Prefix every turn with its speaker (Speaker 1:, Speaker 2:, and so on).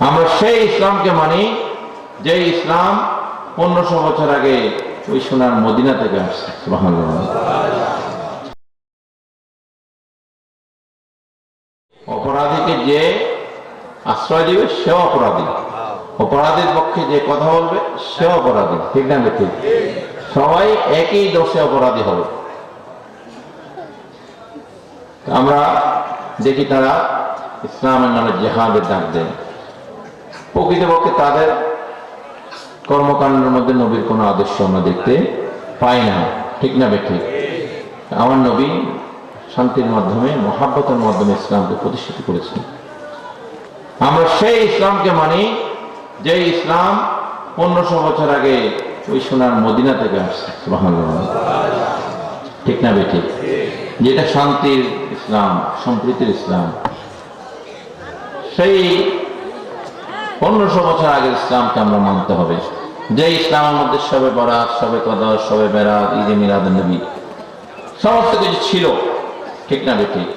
Speaker 1: আমরা সেই ইসলামকে মানি যে ইসলাম 1500 বছর আগে ওই সোনার মদিনা থেকে আসছে। সুবহানাল্লাহ। অপরাধীকে যে আশ্রয় দিবে সেও অপরাধী, অপরাধীর পক্ষে যে কথা বলবে সেও অপরাধী। ঠিক না ঠিক? সবাই একই দোষে অপরাধী হবে। আমরা দেখি তারা ইসলামের নামে জিহাদের ডাক দেয়, প্রকৃতপক্ষে তাদের কর্মকাণ্ডের মধ্যে নবীর কোনো আদর্শ আমরা দেখতে পাই না। ঠিক না ঠিক? আমার নবী শান্তির মাধ্যমে, মহাব্বতের মাধ্যমে ইসলামকে প্রতিষ্ঠিত করেছেন। আমরা সেই ইসলামকে মানি যে ইসলাম 1500 বছর আগে ওই সোনার মদিনা থেকে আসছে। সুবহানাল্লাহ। ঠিক না ঠিক? যেটা শান্তির ইসলাম, সম্প্রীতির ইসলাম, সেই 1500 বছর আগের ইসলামকে আমরা মানতে হবে। যে ইসলামের মধ্যে সবে বরাত, সবে কদর, সবে বেরাত, ঈদে মিলাদুন নবী সমস্ত কিছু ছিল। ঠিক না ঠিক?